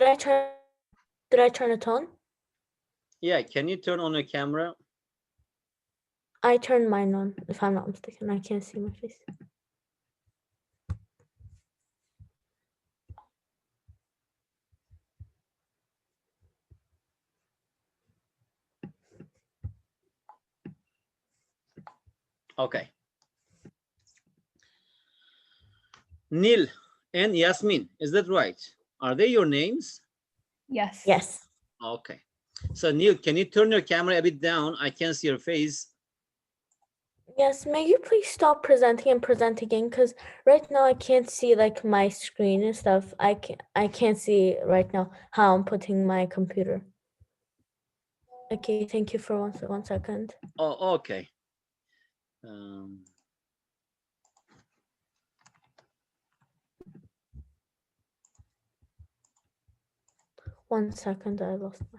Did I turn it on? Yeah, can you turn on your camera? I turned mine on, if I'm not mistaken. I can't see my face. Okay. Neil and Yasmin, is that right? Are they your names? Yes. Yes. Okay. So Neil, can you turn your camera a bit down? I can't see your face. Yes, may you please stop presenting and present again? Because right now I can't see like my screen and stuff. I can't see right now how I'm putting my computer. Okay, thank you for one second. Oh, okay. 1 second, I lost my.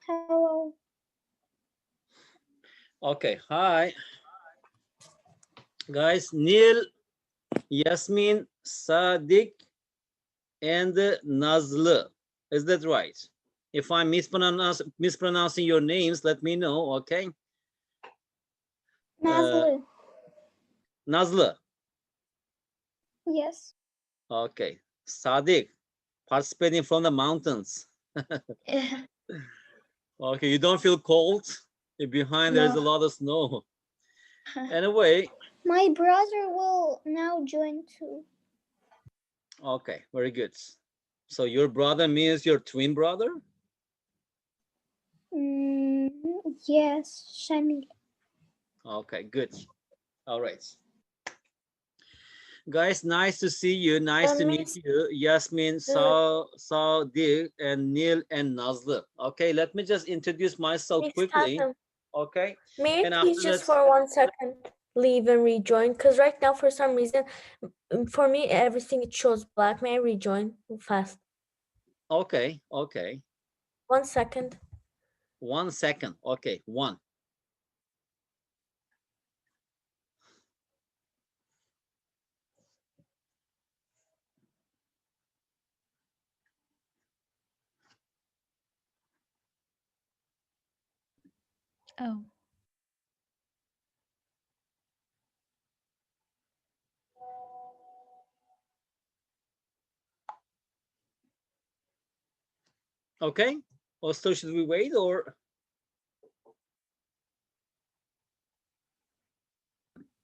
Hello. Okay, hi. Guys, Neil, Yasmin, Sadiq, and Nazlı. Is that right? If I'm mispronouncing your names, let me know, okay? Nazlı. Nazlı. Yes. Okay. Sadiq, participating from the mountains. Okay, you don't feel cold? Behind there's a No. lot of snow. Anyway, My brother will now join too. okay, very good. So your brother means your twin brother? Yes, Shamil. Okay, good. All right. Guys, nice to see you. Nice to meet you. Yasmin, Sadiq, and Neil and Nazlı. Okay, let me just introduce myself quickly. Okay. May And I please after just that, for 1 second leave and rejoin? Because right now, for some reason, for me, everything it shows black. May I rejoin fast? okay, okay. 1 second. 1 second. Okay, one. Oh. Okay. Also, should we wait or?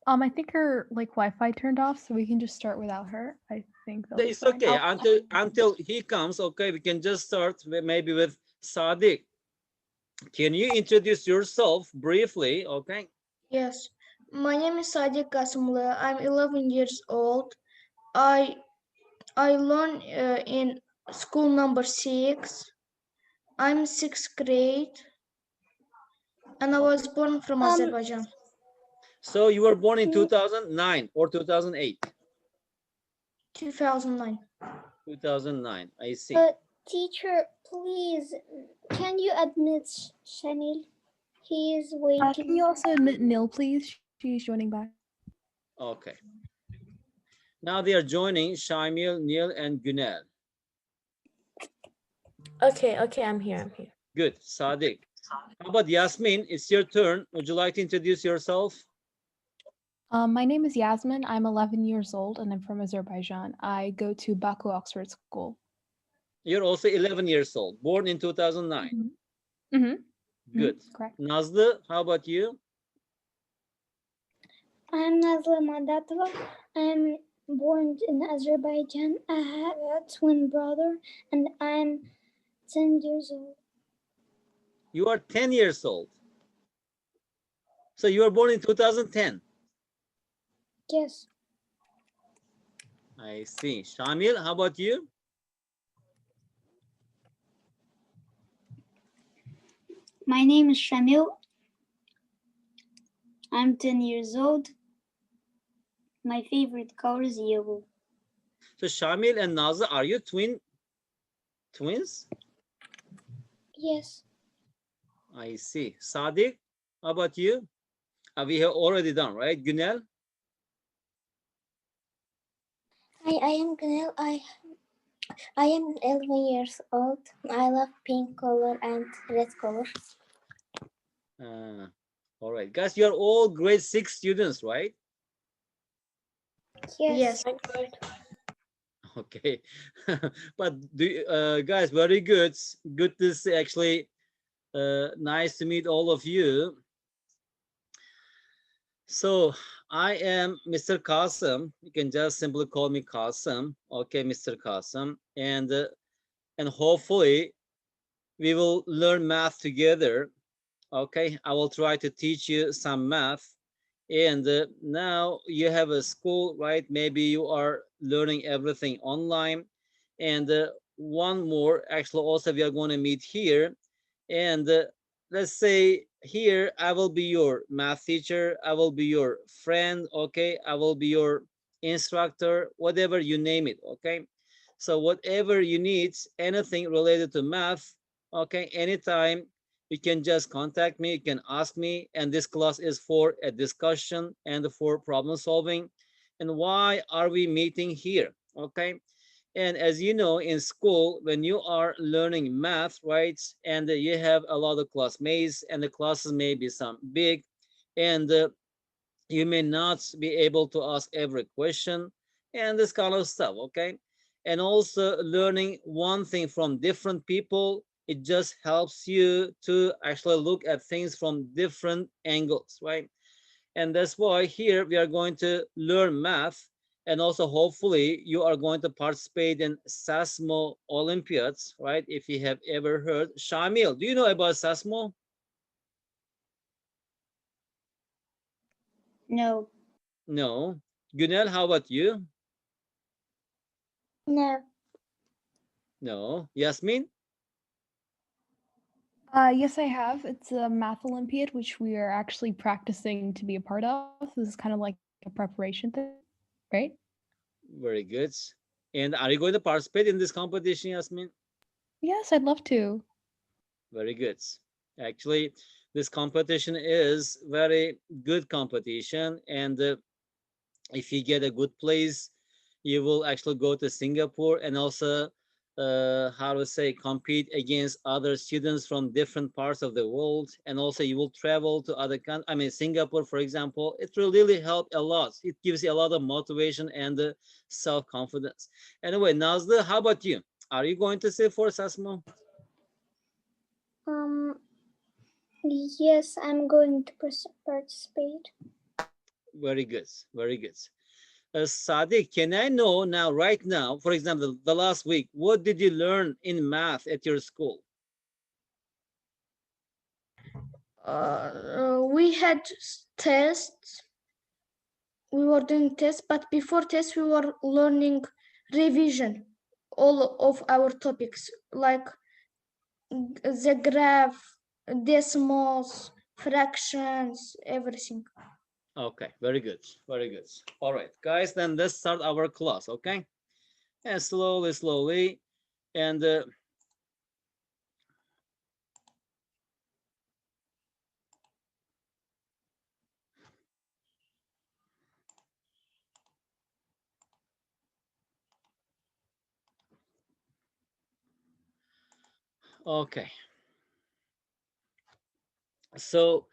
I think her like Wi-Fi turned off, so we can just start without her. I think that'll be It's fine. okay until he comes. Okay, we can just start maybe with Sadiq. Can you introduce yourself briefly? Okay. Yes. My name is Sadiq Kasımlı. I'm 11 years old. I learn in school number 6. I'm 6th grade. And I was born from Azerbaijan. So you were born in 2009 or 2008? 2009. 2009, I see. Teacher, please, can you admit Shamil? He is waiting. Can you also admit Nil, please? She's joining back. Okay. Now they are joining Shamil, Neil, and Günel. Okay, I'm here. Good, Sadiq. How about Yasmin? It's your turn. Would you like to introduce yourself? My name is Yasmin. I'm 11 years old and I'm from Azerbaijan. I go to Baku Oxford School. You're also 11 years old, born in 2009. Good. Correct. Nazlı, how about you? I'm Nazlı Madatova. I'm born in Azerbaijan. I have a twin brother and I'm 10 years old. You are 10 years old. So you were born in 2010. Yes. I see. Shamil, how about you? My name is Shamil. I'm 10 years old. My favorite color is yellow. So Shamil and Nazlı, are you twins? Yes. I see. Sadiq, how about you? We have already done, right? Günel? Hi, I am Gunil. I am 11 years old. I love pink color and red color. All right, guys, you're all grade 6 students, right? Yes. Okay. But guys, very good. Good to see, actually. Nice to meet all of you. So I am Mr. Qasim. You can just simply call me Qasim. Okay, Mr. Qasim. And hopefully we will learn math together. Okay, I will try to teach you some math. And now you have a school, right? Maybe you are learning everything online. And one more, actually, also we are going to meet here. And let's say here, I will be your math teacher. I will be your friend. Okay, I will be your instructor, whatever you name it. Okay, so whatever you need, anything related to math. Okay, anytime you can just contact me, you can ask me, and this class is for a discussion and for problem solving. And why are we meeting here? Okay, and as you know, in school, when you are learning math, right, and you have a lot of classmates, and the classes may be some big, and you may not be able to ask every question, and this kind of stuff. Okay, and also learning one thing from different people, it just helps you to actually look at things from different angles, right? And that's why here we are going to learn math, and also hopefully you are going to participate in SASMO Olympiads, right? If you have ever heard. Shamil, do you know about SASMO? No. No. Gunel, how about you? No. No. Yasmin? Yes, I have. It's a math Olympiad, which we are actually practicing to be a part of. This is kind of like a preparation thing, right? Very good. And are you going to participate in this competition, Yasmin? Yes, I'd love to. Very good. Actually, this competition is very good competition, and if you get a good place, you will actually go to Singapore, and also how to say, compete against other students from different parts of the world. And also you will travel to other countries. I mean, Singapore, for example, it will really help a lot. It gives you a lot of motivation and self-confidence. Anyway, Nazlı, how about you? Are you going to say for Sasmo? Yes, I'm going to participate. Very good, very good. Sadiq, can I know now, right now, for example, the last week, what did you learn in math at your school? We had tests. We were doing tests, but before tests, we were learning revision, all of our topics, like the graph, decimals, fractions, everything. Okay, very good, very good. All right, guys, then let's start our class, okay? And slowly, slowly, and okay. So,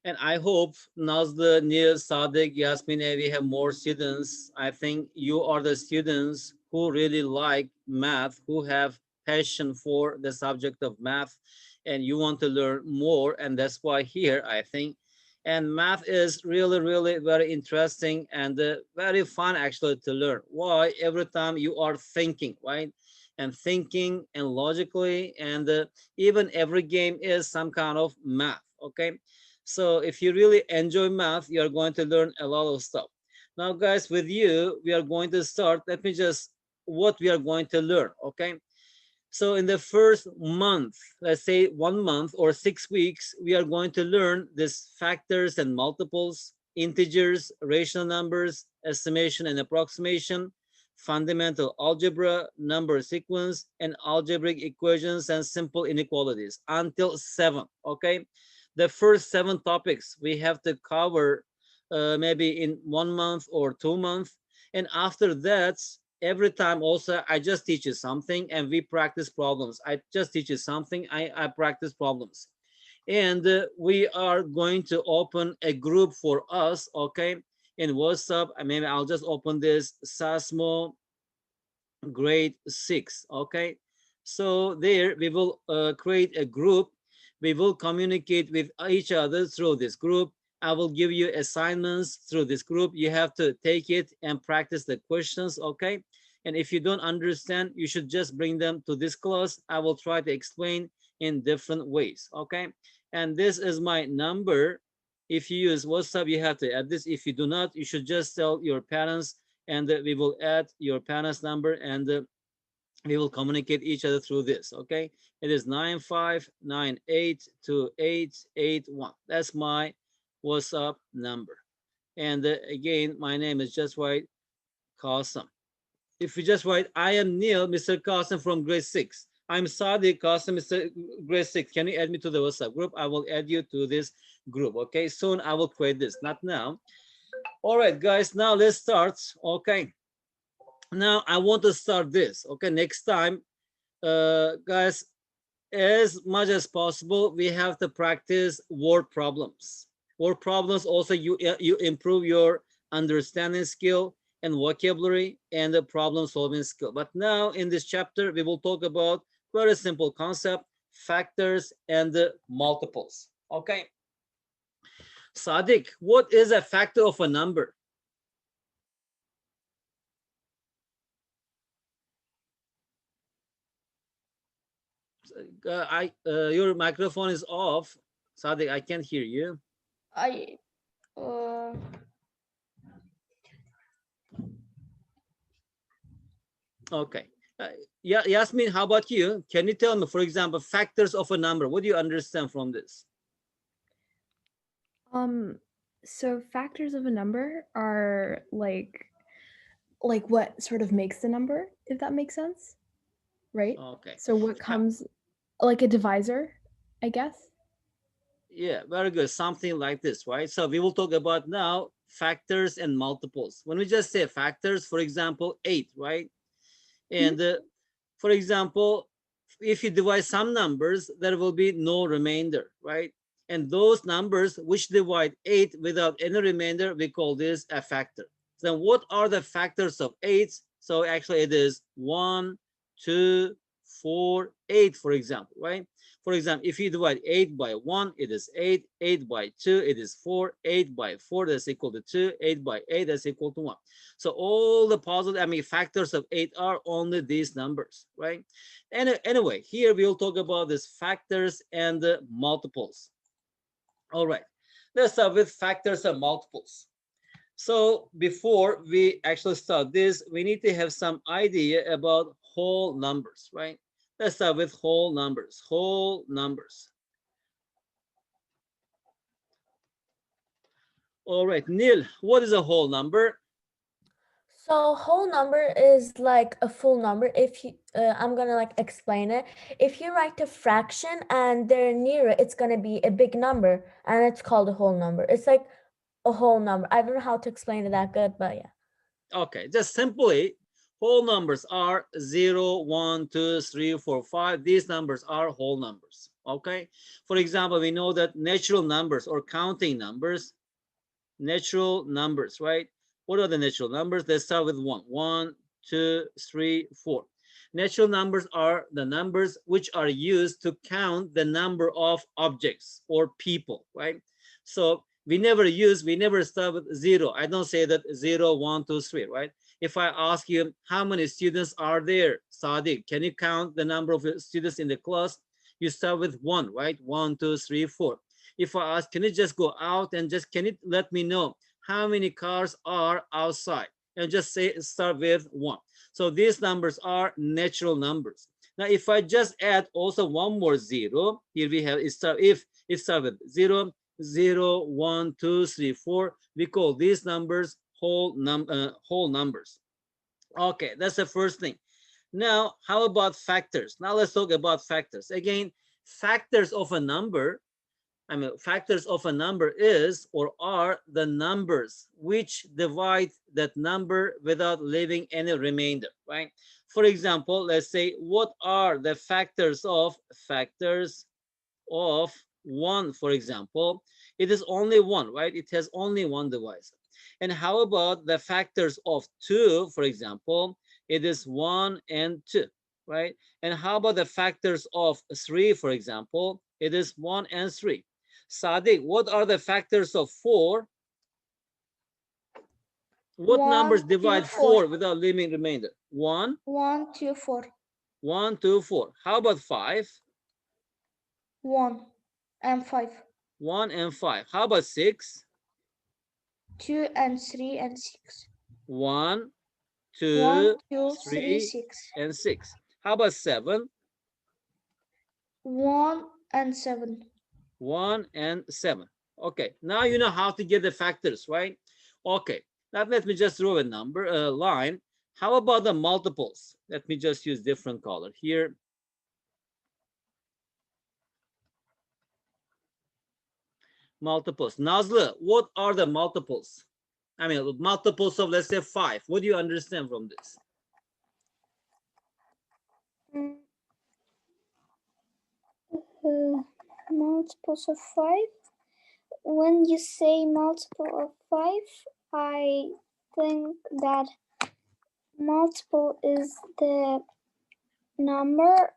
and I hope Nazlı, Nil, Sadiq, Yasmin, we have more students. I think you are the students who really like math, who have passion for the subject of math, and you want to learn more. And that's why here, I think. And math is really, really very interesting and very fun actually to learn. Why? Every time you are thinking, right? And thinking and logically, and even every game is some kind of math. Okay, so if you really enjoy math, you are going to learn a lot of stuff. Now guys, with you we are going to start. Let me just what we are going to learn. Okay, so in the first month, let's say 1 month or 6 weeks, we are going to learn this factors and multiples, integers, rational numbers, estimation and approximation, fundamental algebra, number sequence, and algebraic equations and simple inequalities until 7. Okay, the first 7 topics we have to cover maybe in 1 month or 2 months, and after that every time also I just teach you something and we practice problems. I just teach you something, I practice problems. And we are going to open a group for us, okay, in WhatsApp. Maybe I'll just open this SASMO grade 6, okay. So there we will create a group. We will communicate with each other through this group. I will give you assignments through this group. You have to take it and practice the questions, okay? And if you don't understand, you should just bring them to this class. I will try to explain in different ways, okay? And this is my number. If you use WhatsApp, you have to add this. If you do not, you should just tell your parents, and we will add your parents' number, and we will communicate each other through this, okay? It is 95982881. That's my WhatsApp number. And again, my name is just write Qasim. If you just write, I am Neil, Mr. Qasim from grade 6. I'm Sadiq Qasim, Mr. grade 6. Can you add me to the WhatsApp group? I will add you to this group, okay? Soon I will create this, not now. All right, guys, now let's start, okay? Now I want to start this, okay? Next time, guys, as much as possible, we have to practice word problems. Word problems also, you improve your understanding skill and vocabulary and the problem solving skill. But now in this chapter, we will talk about very simple concept, factors and the multiples, okay? Sadiq, what is a factor of a number? Your microphone is off, Sadiq. I can't hear you. Okay. Yeah, Yasmin, how about you? Can you tell me, for example, factors of a number? What do you understand from this? So factors of a number are like what sort of makes the number, if that makes sense, right? Okay. So what comes like a divisor, I guess. Yeah, very good. Something like this, right? So we will talk about now factors and multiples. When we just say factors, for example, 8, right? And for example, if you divide some numbers, there will be no remainder, right? And those numbers which divide 8 without any remainder, we call this a factor. Then what are the factors of 8? So actually it is 1, 2, 4, 8, for example, right? For example, if you divide 8 by 1, it is 8, 8 by 2, it is 4, 8 by 4, that's equal to 2, 8 by 8, that's equal to 1. So all the positive, factors of 8 are only these numbers, right? And anyway, here we'll talk about these factors and the multiples. All right, let's start with factors and multiples. So before we actually start this, we need to have some idea about whole numbers, right? Let's start with whole numbers, whole numbers. All right, Neil, what is a whole number? So whole number is like a full number. If you, I'm gonna like explain it. If you write a fraction and they're near it, it's gonna be a big number, and it's called a whole number. It's like a whole number. I don't know how to explain it that good, but yeah. Okay, just simply, whole numbers are 0, 1, 2, 3, 4, 5. These numbers are whole numbers, okay? For example, we know that natural numbers or counting numbers, natural numbers, right? What are the natural numbers? Let's start with 1. 1, 2, 3, 4. Natural numbers are the numbers which are used to count the number of objects or people, right? So we never start with 0. I don't say that 0, 1, 2, 3, right? If I ask you, how many students are there, Sadiq, can you count the number of students in the class? You start with 1, right? 1, 2, 3, 4. If I ask, can you just go out and can you let me know how many cars are outside? And just say, start with 1. So these numbers are natural numbers. Now, if I just add also one more 0, here we have, it start with 0, 0, 1, 2, 3, 4. We call these numbers whole numbers. Okay, that's the first thing. Now, how about factors? Now let's talk about factors. Again, factors of a number, I mean, factors of a number is or are the numbers which divide that number without leaving any remainder, right? For example, let's say, what are the factors of 1, for example? It is only 1, right? It has only one divisor. And how about the factors of 2, for example? It is 1 and 2, right? And how about the factors of 3, for example? It is 1 and 3. Sadiq, what are the factors of 4? What numbers 1, 2, divide 4 without leaving remainder? 1, 1, 2, 4. 1, 2, 4. How about 5? 1 and 5. 1 and 5. How about 6? 2 and 3 and 6. 1, 1, 2, 2, 3, 3, 6. and 6. How about 7? 1 and 7. 1 and 7. Okay, now you know how to get the factors, right? Okay, now let me just draw a number, a line. How about the multiples? Let me just use different color here. Multiples. Nazlı, what are the multiples? I mean, multiples of, let's say, 5. What do you understand from this? Multiples of 5. When you say multiple of 5, I think that multiple is the number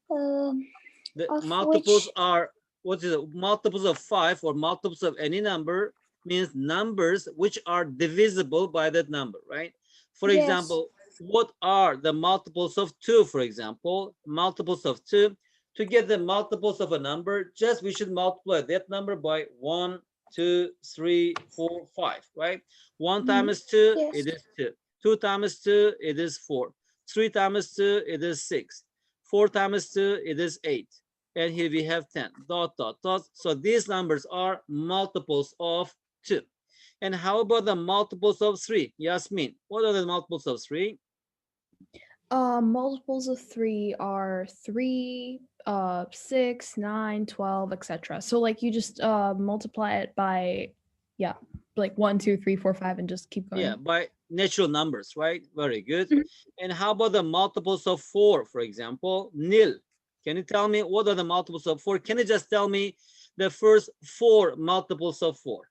The of multiples which- are, what is it? Multiples of 5 or multiples of any number means numbers which are divisible by that number, right? For Yes. example, what are the multiples of 2, for example? Multiples of 2. To get the multiples of a number, just we should multiply that number by 1, 2, 3, 4, 5, right? 1 times 2, Yes. it is 2. 2 times 2, it is 4. 3 times 2, it is 6. 4 times 2, it is 8. And here we have 10, dot, dot, dot. So these numbers are multiples of 2. And how about the multiples of 3? Yasmin, what are the multiples of 3? Multiples of 3 are 3, 6, 9, 12, etc. So like you just multiply it by, yeah, like 1, 2, 3, 4, 5, and just keep going. Yeah, by natural numbers, right? Very good. Mhm. And how about the multiples of 4, for example? Nil, can you tell me what are the multiples of 4? Can you just tell me the first 4 multiples of 4?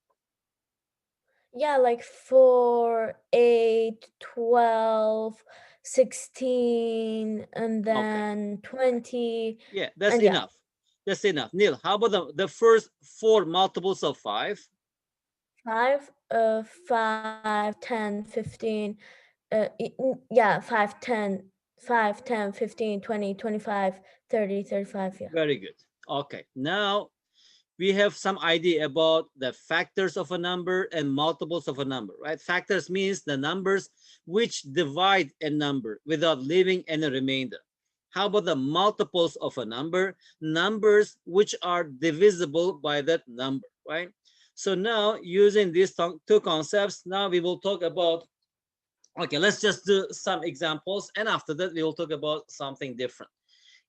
Yeah, like 4, 8, 12, 16, and then 20. Yeah, that's And yeah. enough. That's enough. Neil, how about the first 4 multiples of 5? 5, 5, 10, 15. Yeah, 5, 10, 5, 10, 15, 20, 25, 30, 35. Yeah. Very good. Okay, now we have some idea about the factors of a number and multiples of a number, right? Factors means the numbers which divide a number without leaving any remainder. How about the multiples of a number? Numbers which are divisible by that number, right? So now using these two concepts, now we will talk about, okay, let's just do some examples. And after that, we will talk about something different.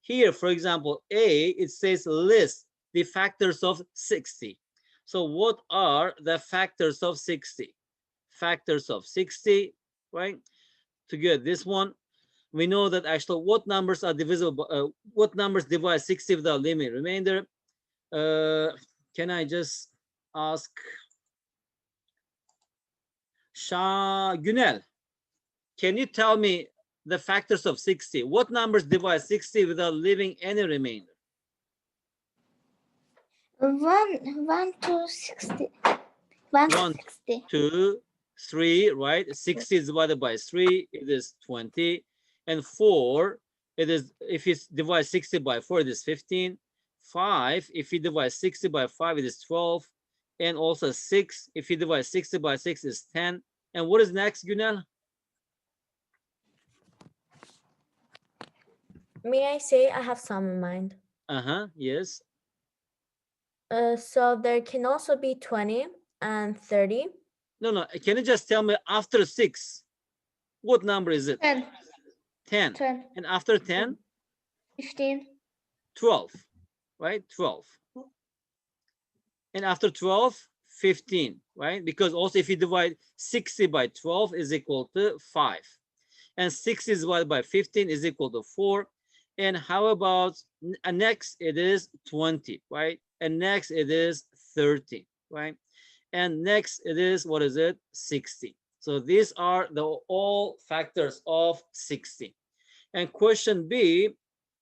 Here, for example, A, it says list the factors of 60. So what are the factors of 60? Factors of 60, right? To get this one, we know that actually what numbers are divisible, what numbers divide 60 without leaving remainder? Can I just ask Günel, can you tell me the factors of 60? What numbers divide 60 without leaving any remainder? 1 to 60. 1 to 1, 60. 2, 3, right? 60 is divided by 3, it is 20. And 4, it is, if you divide 60 by 4, it is 15. 5, if you divide 60 by 5, it is 12. And also 6, if you divide 60 by 6, is 10. And what is next, Günel? May I say I have some in mind? Yes. So there can also be 20 and 30. No, can you just tell me after 6, what number is it? 10. 10. 10. And after 10? 15. 12. right? 12. And after 12, 15, right? Because also if you divide 60 by 12 is equal to 5. And 60 divided by 15 is equal to 4. And how about next it is 20, right? And next it is 30, right? And next it is, what is it? 60. So these are the all factors of 60. And question B,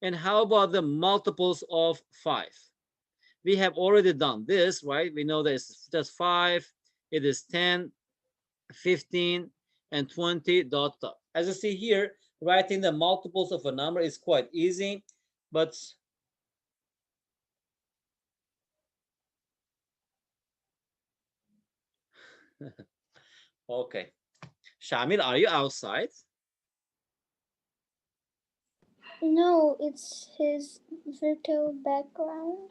and how about the multiples of 5? We have already done this, right? We know that it's just 5, it is 10, 15, and 20 dot dot. As you see here, writing the multiples of a number is quite easy, but okay. Shamil, are you outside? No, it's his virtual background.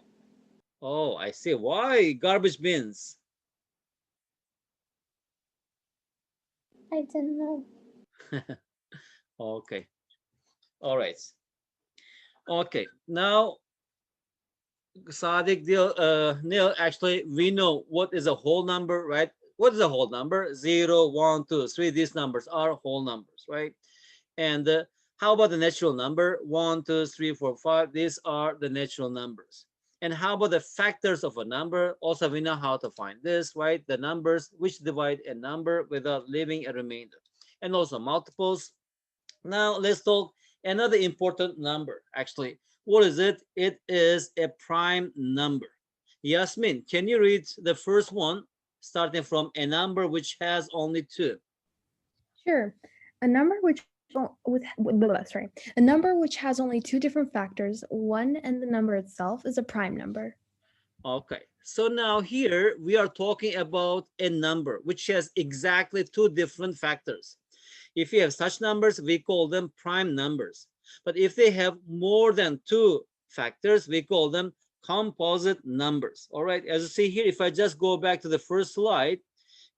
Oh, I see. Why garbage bins? I don't know. Okay. All right. Okay. Now, Sadiq, Neil, actually, we know what is a whole number, right? What is a whole number? 0, 1, 2, 3. These numbers are whole numbers, right? And how about the natural number? 1, 2, 3, 4, 5. These are the natural numbers. And how about the factors of a number? Also, we know how to find this, right? The numbers which divide a number without leaving a remainder. And also multiples. Now let's talk another important number. Actually, what is it? It is a prime number. Yasmin, can you read the first one, starting from a number which has only 2? Sure. A number which a number which has only two different factors, one and the number itself, is a prime number. Okay, so now here we are talking about a number which has exactly 2 different factors. If you have such numbers, we call them prime numbers. But if they have more than 2 factors, we call them composite numbers. All right, as you see here, if I just go back to the first slide,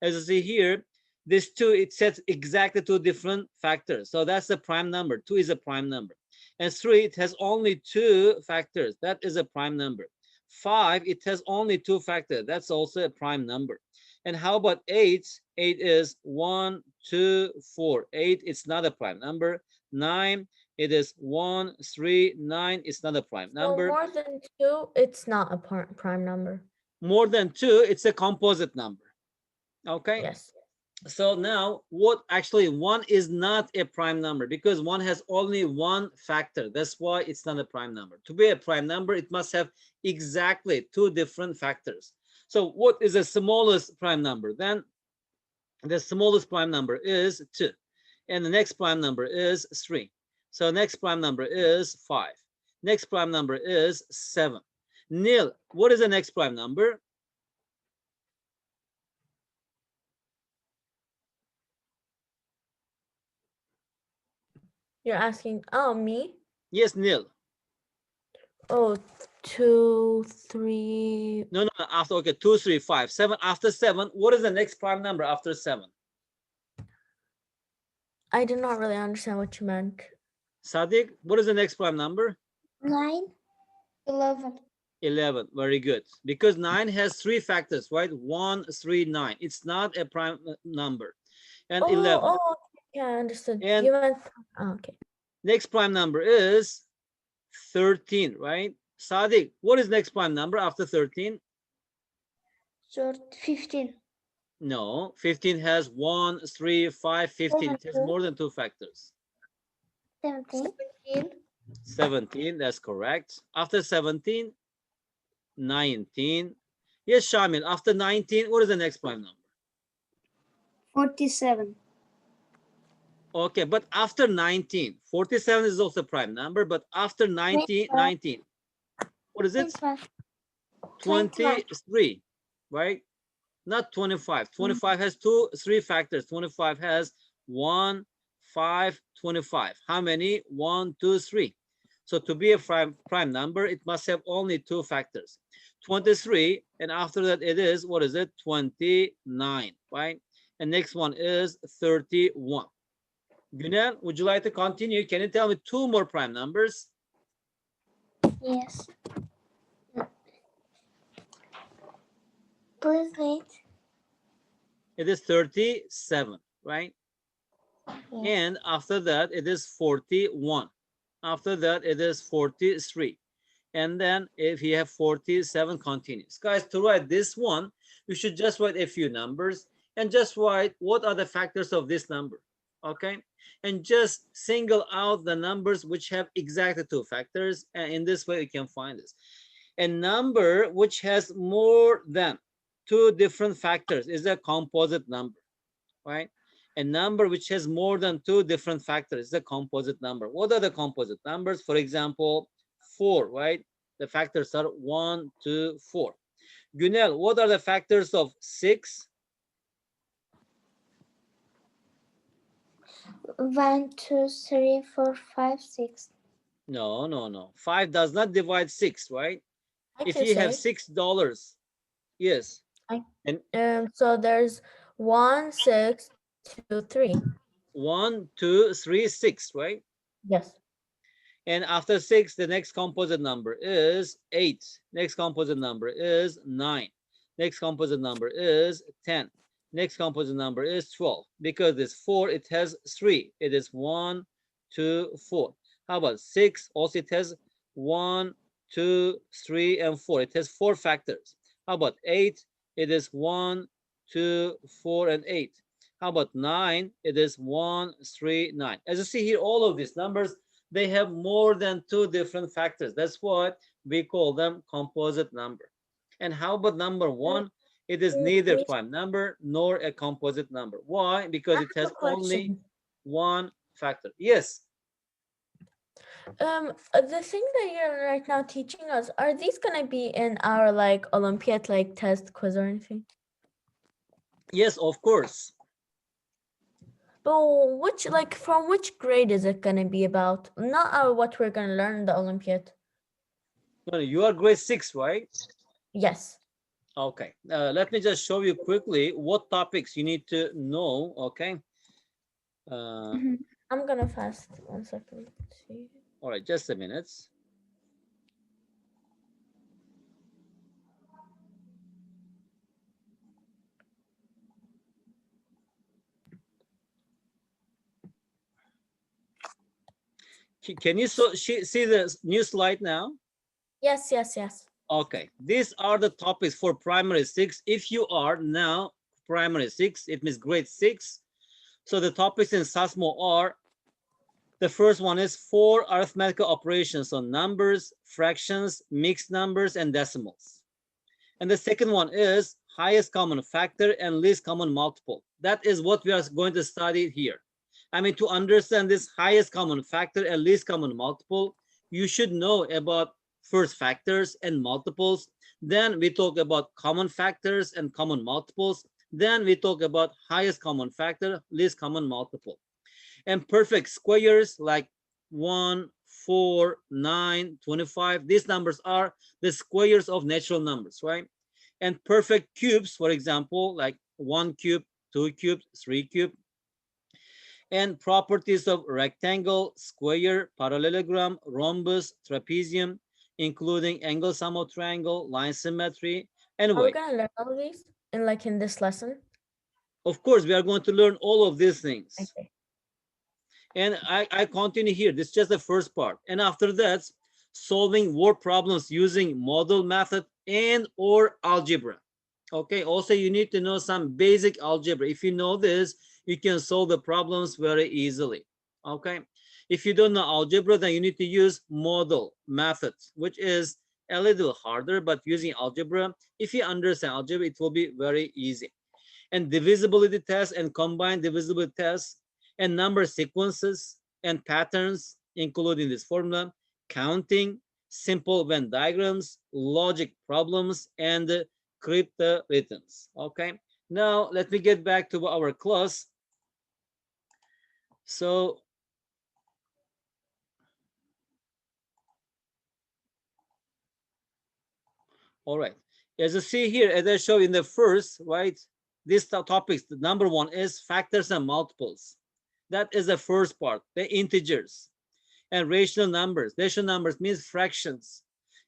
as you see here, this 2, it sets exactly 2 different factors. So that's the prime number. 2 is a prime number. And 3, it has only 2 factors. That is a prime number. 5, it has only 2 factors. That's also a prime number. And how about 8? 8 is 1, 2, 4. 8, it's not a prime number. 9, it is 1, 3, 9. It's not a prime So number. more than 2, it's not a prime number. More than 2, it's a composite number. Okay. Yes. So now what actually 1 is not a prime number because 1 has only 1 factor. That's why it's not a prime number. To be a prime number, it must have exactly 2 different factors. So what is the smallest prime number? Then the smallest prime number is 2. And the next prime number is 3. So next prime number is 5. Next prime number is 7. Neil, what is the next prime number? You're asking, oh, me? Yes, Neil. Oh, 2, 3. No, after, okay, 2, 3, 5, 7. After 7, what is the next prime number after 7? I did not really understand what you meant. Sadiq, what is the next prime number? 9. 11. 11. Very good. Because 9 has 3 factors, right? 1, 3, 9. It's not a prime number. And 11. Oh, yeah, I understood. And- You meant, oh, okay. Next prime number is 13, right? Sadiq, what is next prime number after 13? 15. No, 15 has 1, 3, 5, 15. It has more than 2 factors. 17. 17. 17, that's correct. After 17, 19. Yes, Shamil, after 19, what is the next prime number? 47. Okay, but after 19, 47 is also a prime number, but after 19, 19, what is it? 23, right? Not 25. 25 has 2, 3 factors. 25 has 1, 5, 25. How many? 1, 2, 3. So to be a prime number, it must have only 2 factors. 23, and after that it is, what is it? 29, right? And next one is 31. Günel, would you like to continue? Can you tell me 2 more prime numbers? Yes. Please wait. It is 37, right? Yes. And after that, it is 41. After that, it is 43. And then if you have 47 continuous. Guys, to write this one, you should just write a few numbers and just write what are the factors of this number, okay? And just single out the numbers which have exactly 2 factors, and in this way you can find this. A number which has more than 2 different factors is a composite number, right? A number which has more than 2 different factors is a composite number. What are the composite numbers? For example, 4, right? The factors are 1, 2, 4. Günel, what are the factors of 6? 1, 2, 3, 4, 5, 6. No. 5 does not divide 6, right? I If can you have say. $6, yes. So there's 1, 6, 2, 3. 1, 2, 3, 6, right? Yes. And after 6, the next composite number is 8. Next composite number is 9. Next composite number is 10. Next composite number is 12. Because this 4, it has 3. It is 1, 2, 4. How about 6? Also, it has 1, 2, 3, and 4. It has 4 factors. How about 8? It is 1, 2, 4, and 8. How about 9? It is 1, 3, 9. As you see here, all of these numbers, they have more than 2 different factors. That's what we call them composite number. And how about number 1? It is neither prime number nor a composite number. Why? Because it has only 1 factor. Yes. The thing that you're right now teaching us, are these gonna be in our like Olympiad like test quiz or anything? Yes, of course. But which like from which grade is it gonna be about? Not what we're gonna learn in the Olympiad. No, you are grade 6, right? Yes. Okay. Let me just show you quickly what topics you need to know. Okay. I'm gonna fast 1 second. See. All right, just a minute. Can you see the new slide now? Yes. Okay, these are the topics for primary 6. If you are now primary 6, it means grade 6. So the topics in SASMO are, the first one is 4 arithmetical operations on numbers, fractions, mixed numbers, and decimals. And the second one is highest common factor and least common multiple. That is what we are going to study here. I mean, to understand this highest common factor and least common multiple, you should know about first factors and multiples. Then we talk about common factors and common multiples. Then we talk about highest common factor, least common multiple. And perfect squares like 1, 4, 9, 25. These numbers are the squares of natural numbers, right? And perfect cubes, for example, like 1 cube, 2 cubes, 3 cube. And properties of rectangle, square, parallelogram, rhombus, trapezium, including angle sum of triangle, line symmetry, and Are we weight. gonna learn all of these in this lesson? Of course, we are going to learn all of these things. Okay. And I continue here. This is just the first part. And after that, solving word problems using model method and or algebra. Okay, also you need to know some basic algebra. If you know this, you can solve the problems very easily. Okay, if you don't know algebra, then you need to use model methods, which is a little harder, but using algebra, if you understand algebra, it will be very easy. And divisibility tests and combined divisibility tests and number sequences and patterns, including this formula, counting, simple Venn diagrams, logic problems, and cryptolithons. Okay, now let me get back to our class. So all right, as you see here, as I show in the first, right, these topics, the number 1 is factors and multiples. That is the first part, the integers. And rational numbers. Rational numbers means fractions,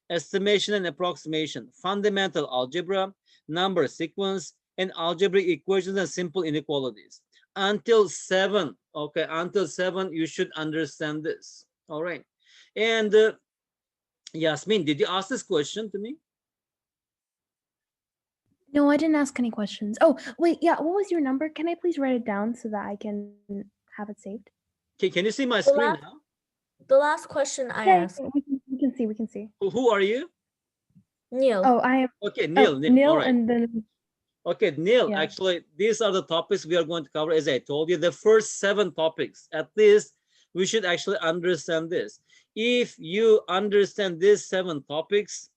estimation and approximation, fundamental algebra, number sequence, and algebraic equations and simple inequalities. Until 7, okay, until 7, you should understand this. All right. And Yasmin, did you ask this question to me? No, I didn't ask any questions. Oh, wait, yeah. What was your number? Can I please write it down so that I can have it saved? Can you see my The screen last- now? The last question I Yeah, asked. we can see. Who are you? Neil. Oh, I am Okay, Neil. oh, Neil. Neil All right. and then Okay, Neil, Yeah. actually, these are the topics we are going to cover. As I told you, the first 7 topics, at least we should actually understand this. If you understand these 7 topics,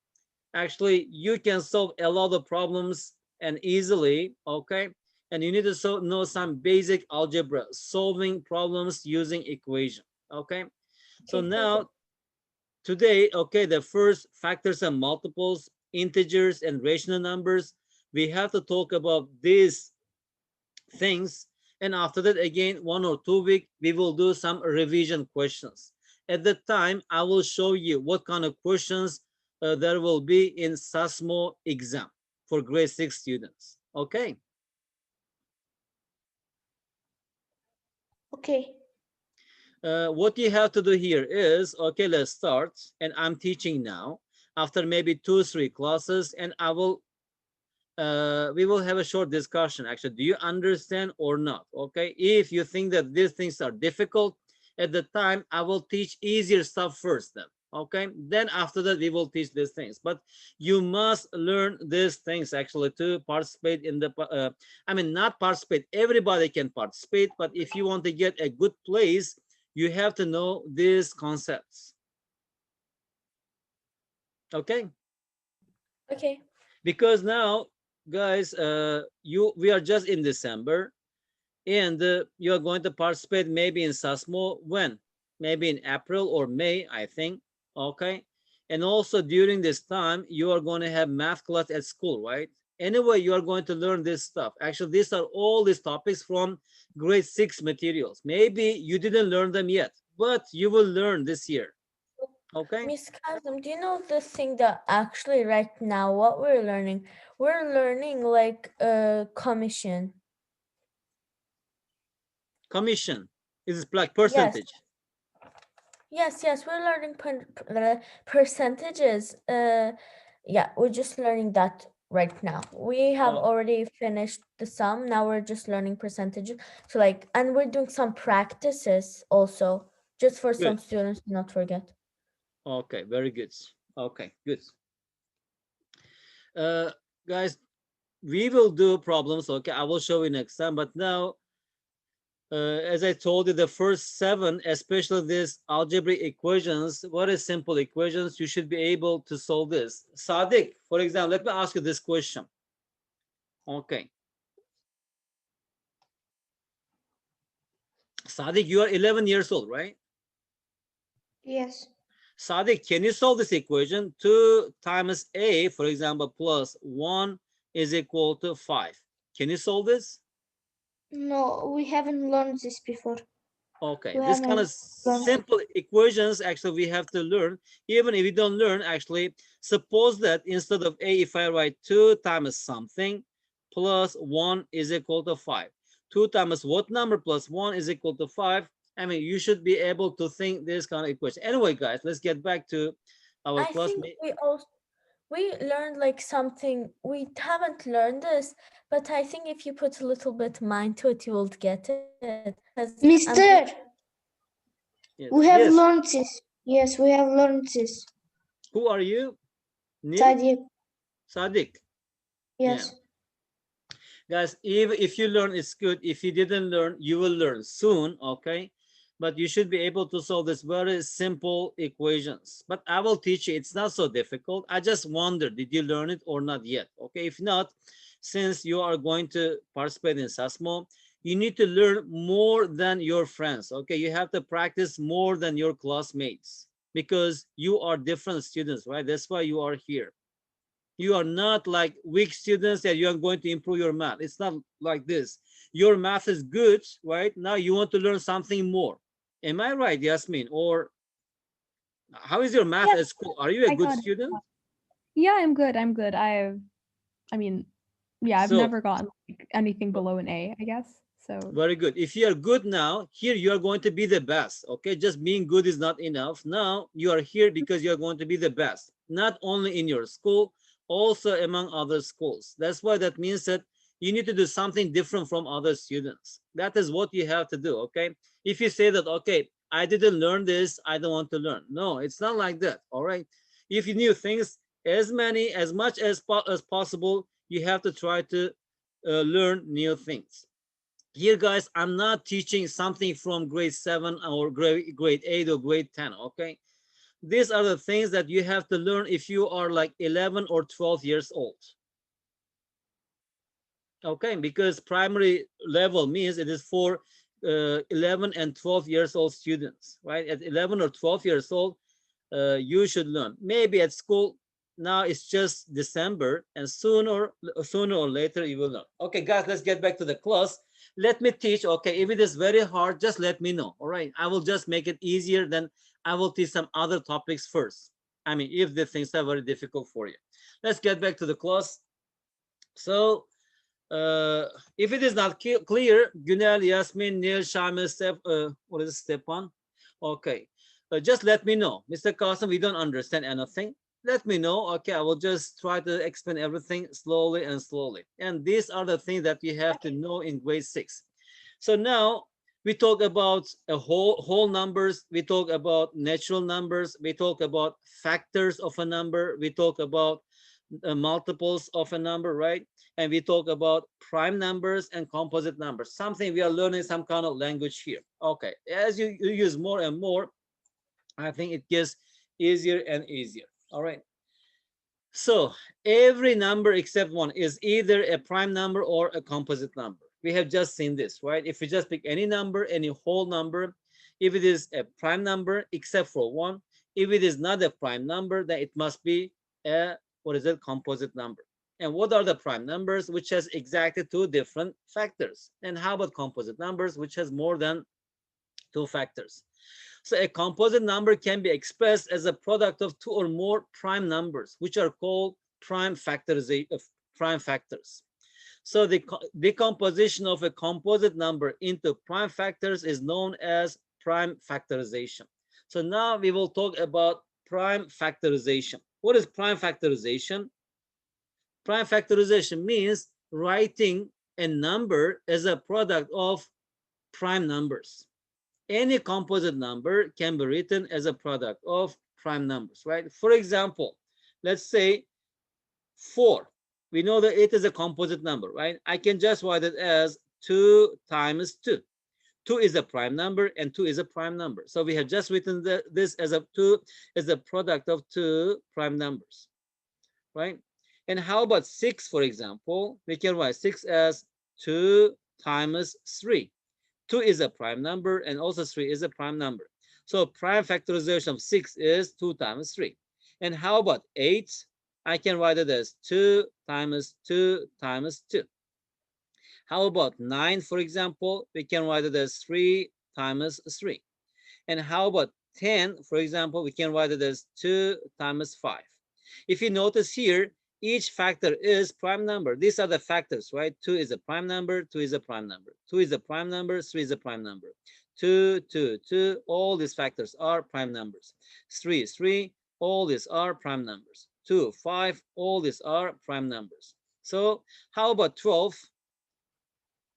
actually, you can solve a lot of problems and easily, okay? And you need to know some basic algebra, solving problems using equation, okay? So Okay, thank now, you. today, okay, the first factors and multiples, integers and rational numbers, we have to talk about these things. And after that, again, 1 or 2 weeks, we will do some revision questions. At that time, I will show you what kind of questions there will be in SASMO exam for grade 6 students. Okay. Okay. What you have to do here is, okay, let's start. And I'm teaching now. After maybe 2-3 classes, and we will have a short discussion. Actually, do you understand or not? Okay, if you think that these things are difficult, at the time I will teach easier stuff first. Then, okay, then after that we will teach these things. But you must learn these things actually to participate in the. I mean, not participate. Everybody can participate, but if you want to get a good place, you have to know these concepts. Okay. Okay. Because now, guys, we are just in December, and you are going to participate maybe in SASMO when? Maybe in April or May, I think. Okay. And also during this time, you are going to have math class at school, right? Anyway, you are going to learn this stuff. Actually, these are all these topics from grade 6 materials. Maybe you didn't learn them yet, but you will learn this year. Okay. Miss Kazım, do you know the thing that actually right now what we're learning? We're learning like commission. Commission is like percentage. Yes, we're learning percentages. Yeah, we're just learning that right now. We have Oh. already finished the sum. Now we're just learning percentages. So like, and we're doing some practices also, just for some Good. students to not forget. Okay, very good. Okay, good. Guys, we will do problems. Okay, I will show you next time. But now, as I told you, the first 7, especially these algebraic equations, what is simple equations? You should be able to solve this. Sadiq, for example, let me ask you this question. Okay. Sadiq, you are 11 years old, right? Yes. Sadiq, can you solve this equation? 2 times a, for example, plus 1 is equal to 5. Can you solve this? No, we haven't learned this before. Okay, We this kind haven't of learned it. simple equations, actually, we have to learn. Even if you don't learn, actually, suppose that instead of a, if I write 2 times something plus 1 is equal to 5. 2 times what number plus 1 is equal to 5? I mean, you should be able to think this kind of equation. Anyway, guys, let's get back to our I class. think we learned like something. We haven't learned this, but I think if you put a little bit mind to it, you will get it. 'Cause I'm Mister, Yes. we have Yes. learned this. Yes, we have learned this. Who are you? Neil? Sadiq. Sadiq. Yes. Guys, if you learn, it's good. If you didn't learn, you will learn soon, okay? But you should be able to solve this very simple equations. But I will teach you, it's not so difficult. I just wonder, did you learn it or not yet? Okay, if not, since you are going to participate in SASMO, you need to learn more than your friends, okay? You have to practice more than your classmates because you are different students, right? That's why you are here. You are not like weak students that you are going to improve your math. It's not like this. Your math is good, right? Now you want to learn something more. Am I right, Yasmin? Or how is your math Yes, at school? Are you a I good got it. student? Yeah, I'm good. I mean, Yeah, I've So- never gotten like, anything below an A, I guess. So Very good. If you are good now, here you are going to be the best. Okay, just being good is not enough. Now you are here because you are going to be the best, not only in your school, also among other schools. That's why that means that you need to do something different from other students. That is what you have to do. Okay, if you say that, okay, I didn't learn this, I don't want to learn. No, it's not like that. All right, if you knew things as much as possible, you have to try to learn new things. Here, guys, I'm not teaching something from grade 7 or grade 8 or grade 10. Okay, these are the things that you have to learn if you are like 11 or 12 years old. Okay, because primary level means it is for 11 and 12 years old students, right? At 11 or 12 years old, you should learn. Maybe at school now it's just December, and sooner or later you will learn. Okay, guys, let's get back to the class. Let me teach. Okay, if it is very hard, just let me know. All right, I will just make it easier. Then I will teach some other topics first. I mean, if the things are very difficult for you. Let's get back to the class. So if it is not clear, Günel, Yasmin, Neil, Shamil, what is it, Stepan? Okay, just let me know. Mr. Carson, we don't understand anything. Let me know. Okay, I will just try to explain everything slowly and slowly. And these are the things that you have to know in grade 6. So now we talk about whole numbers. We talk about natural numbers. We talk about factors of a number. We talk about multiples of a number, right? And we talk about prime numbers and composite numbers. Something we are learning some kind of language here. Okay, as you use more and more, I think it gets easier and easier. All right. So every number except one is either a prime number or a composite number. We have just seen this, right? If we just pick any number, any whole number, if it is a prime number except for one, if it is not a prime number, then it must be a, what is it, composite number. And what are the prime numbers? Which has exactly 2 different factors. And how about composite numbers, which has more than 2 factors? So a composite number can be expressed as a product of 2 or more prime numbers, which are called prime factors. So the decomposition of a composite number into prime factors is known as prime factorization. So now we will talk about prime factorization. What is prime factorization? Prime factorization means writing a number as a product of prime numbers. Any composite number can be written as a product of prime numbers, right? For example, let's say 4. We know that it is a composite number, right? I can just write it as 2 times 2. 2 is a prime number and 2 is a prime number. So we have just written this as a 2 as a product of 2 prime numbers, right? And how about 6, for example? We can write 6 as 2 times 3. 2 is a prime number and also 3 is a prime number. So prime factorization of 6 is 2 times 3. And how about 8? I can write it as 2 times 2 times 2. How about 9, for example? We can write it as 3 times 3. And how about 10, for example? We can write it as 2 times 5. If you notice here, each factor is prime number. These are the factors, right? 2 is a prime number, 2 is a prime number, 2 is a prime number, 3 is a prime number. 2, 2, 2, all these factors are prime numbers. 3 is 3, all these are prime numbers. 2, 5, all these are prime numbers. So how about 12?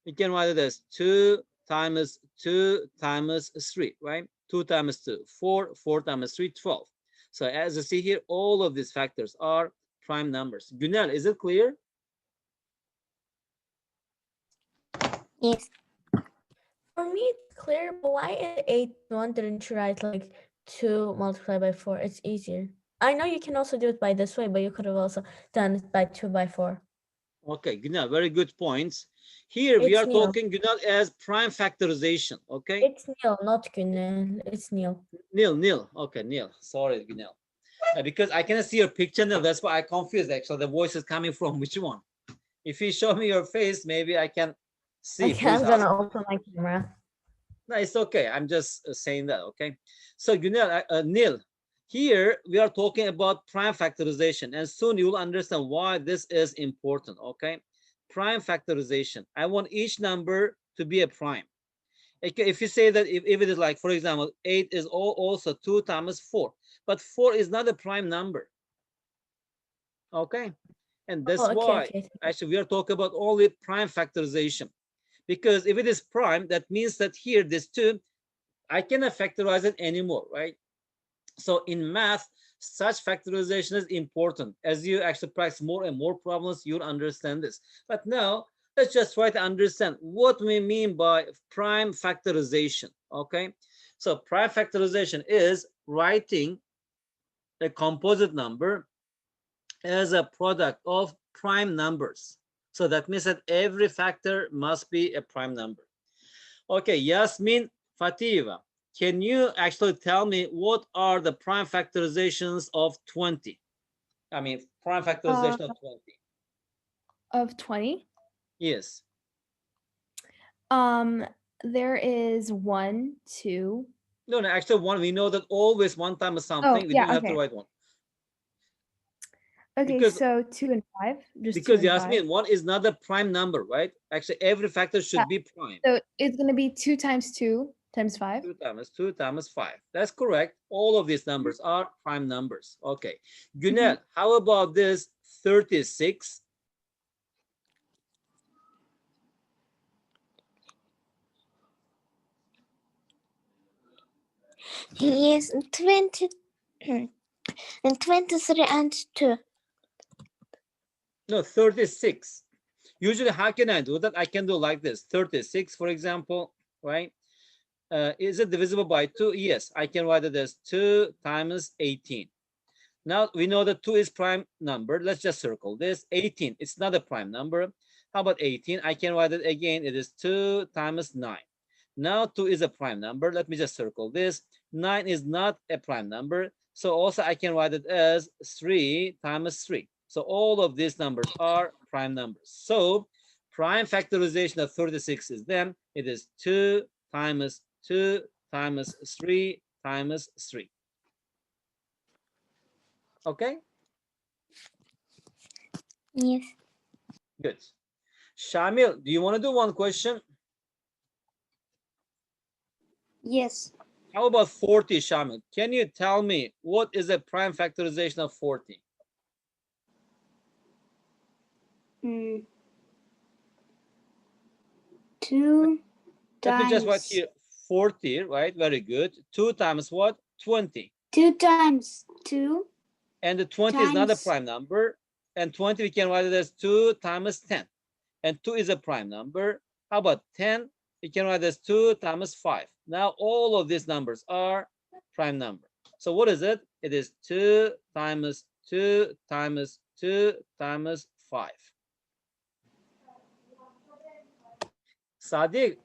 We can write it as 2 times 2 times 3, right? 2 times 2, 4, 4 times 3, 12. So as you see here, all of these factors are prime numbers. Günel, is it clear? Yes. For me, it's clear, but why is 8 1 didn't you write like 2 multiplied by 4? It's easier. I know you can also do it by this way, but you could have also done it by 2 by 4. Okay, Günel, very good points. Here we It's are Neil. talking, Günel, as prime factorization, okay? It's Neil, not Günel. It's Neil. Neil. Okay, Neil. Sorry, Günel. Because I cannot see your picture now. That's why I confused. Actually, the voice is coming from which one? If you show me your face, maybe I can see. Okay, I'm gonna open my camera. No, it's okay. I'm just saying that. Okay. So Günel, Neil, here we are talking about prime factorization, and soon you will understand why this is important. Okay. prime factorization. I want each number to be a prime. If you say that if it is like, for example, 8 is also 2 times 4, but 4 is not a prime number. Okay, and that's Oh, okay, why okay. actually we are talking about only prime factorization, because if it is prime, that means that here this 2, I cannot factorize it anymore, right? So in math, such factorization is important. As you actually practice more and more problems, you'll understand this. But now let's just try to understand what we mean by prime factorization. Okay, so prime factorization is writing a composite number as a product of prime numbers. So that means that every factor must be a prime number. Okay, Yasmin Fativa, can you actually tell me what are the prime factorizations of 20? I mean, prime factorization of 20. Of 20. Yes. There is 1, 2. No, no, actually one, we know that always one time is something. Oh, We yeah, don't have to okay. write one. Okay, Because- so 2 and 5. Just 2 Because and 5. Yasmin, one is not a prime number, right? Actually, every factor should Yeah. be prime. So it's going to be 2 times 2 times 5. 2 times 5. That's correct. All of these numbers are prime numbers. Okay. Gunel, how about this 36? Yes, 20 and 23 and 2. No, 36. Usually, how can I do that? I can do like this. 36, for example, right? Is it divisible by 2? Yes, I can write it as 2 times 18. Now, we know that 2 is prime number. Let's just circle this. 18, it's not a prime number. How about 18? I can write it again. It is 2 times 9. Now, 2 is a prime number. Let me just circle this. 9 is not a prime number. So also, I can write it as 3 times 3. So all of these numbers are prime numbers. So prime factorization of 36 is then, it is 2 times 2 times 3 times 3. Okay? Yes. Good. Shamil, do you want to do one question? Yes. How about 40, Shamil? Can you tell me what is a prime factorization of 40? Mm. 2 Let me just write times here 40, right? Very good. 2 times what? 20. 2 times 2 And the 20 is not a times- prime number. And 20, we can write it as 2 times 10. And 2 is a prime number. How about 10? We can write it as 2 times 5. Now, all of these numbers are prime number. So what is it? It is 2 times 2 times 2 times 5. Sadiq,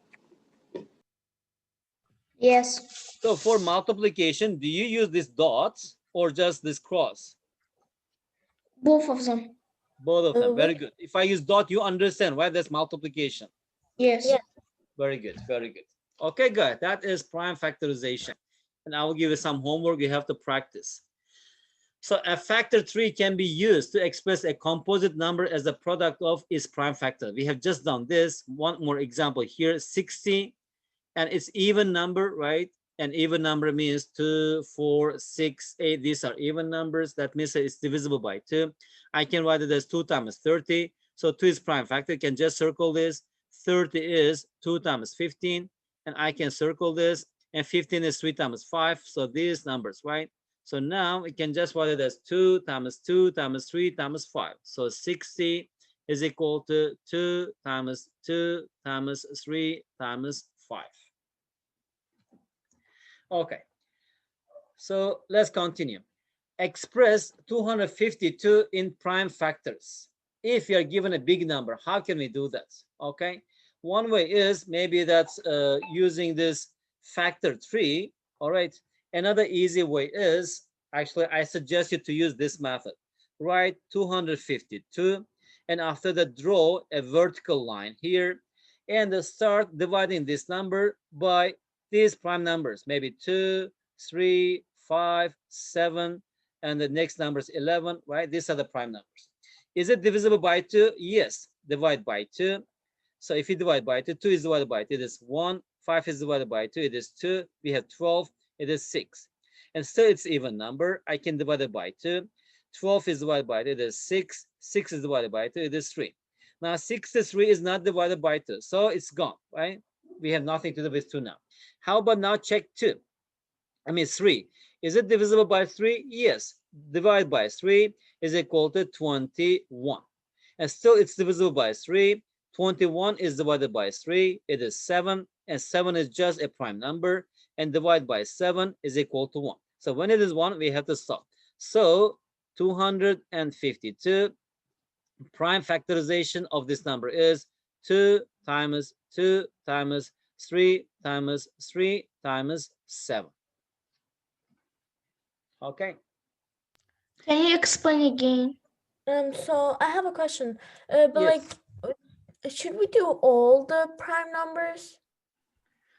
Yes. so for multiplication, do you use these dots or just this cross? Both of them. Both of them. Very Which- good. If I use dot, you understand, right? That's multiplication. Yes. Yeah. Very good. Very good. Okay, good. That is prime factorization. And I will give you some homework you have to practice. So a factor 3 can be used to express a composite number as a product of its prime factor. We have just done this. One more example here, 60, and it's even number, right? An even number means 2, 4, 6, 8. These are even numbers. That means that it's divisible by 2. I can write it as 2 times 30. So 2 is prime factor. You can just circle this. 30 is 2 times 15. And I can circle this. And 15 is 3 times 5. So these numbers, right? So now we can just write it as 2 times 2 times 3 times 5. So 60 is equal to 2 times 2 times 3 times 5. Okay, so let's continue. Express 252 in prime factors. If you are given a big number, how can we do that? Okay, one way is maybe that's using this factor 3. All right, another easy way is, actually I suggest you to use this method. Write 252 and after that draw a vertical line here and start dividing this number by these prime numbers, maybe 2, 3, 5, 7, and the next number is 11, right? These are the prime numbers. Is it divisible by 2? Yes. divide by 2. So if you divide by 2, 2 is divided by 2, it is 1. 5 is divided by 2, it is 2. We have 12, it is 6. And still it's even number. I can divide it by 2. 12 is divided by 2, it is 6. 6 is divided by 2, it is 3. Now 63 is not divided by 2, so it's gone, right? We have nothing to do with 2 now. How about now check 2? I mean 3. Is it divisible by 3? Yes. Divide by 3 is equal to 21. And still it's divisible by 3. 21 is divided by 3. It is 7. And 7 is just a prime number. And divide by 7 is equal to 1. So when it is 1, we have to stop. So 252. Prime factorization of this number is 2 times 2 times 3 times 3 times 7. Okay. Can you explain again? So I have a question. But Yes. should we do all the prime numbers?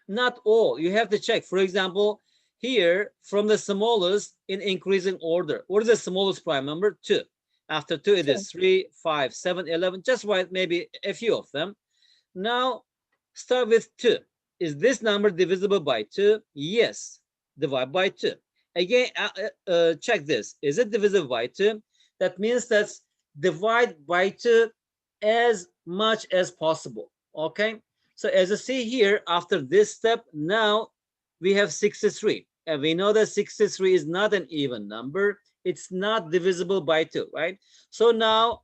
Not all. You have to check. For example, here from the smallest in increasing order. What is the smallest prime number? 2. After 2, it is 3, 5, 7, 11. Just write maybe a few of them. Now start with 2. Is this number divisible by 2? Yes. Divide by 2. Again, check this. Is it divisible by 2? That means that's divide by 2 as much as possible. Okay. So as you see here, after this step, now we have 63. And we know that 63 is not an even number. It's not divisible by 2, right? So now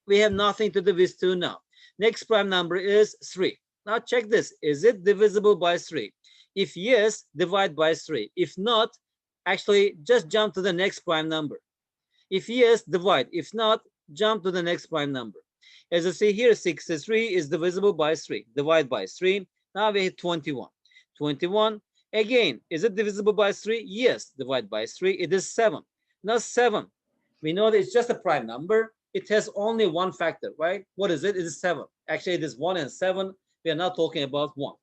we have nothing to do with 2 now. Next prime number is 3. Now check this. Is it divisible by 3? If yes, divide by 3. If not, actually just jump to the next prime number. If yes, divide. If not, jump to the next prime number. As you see here, 63 is divisible by 3. Divide by 3. Now we have 21. 21. Again, is it divisible by 3? Yes. Divide by 3. It is 7. Now 7. We know that it's just a prime number. It has only one factor, right? What is it? It is 7. Actually, it is 1 and 7. We are not talking about 1.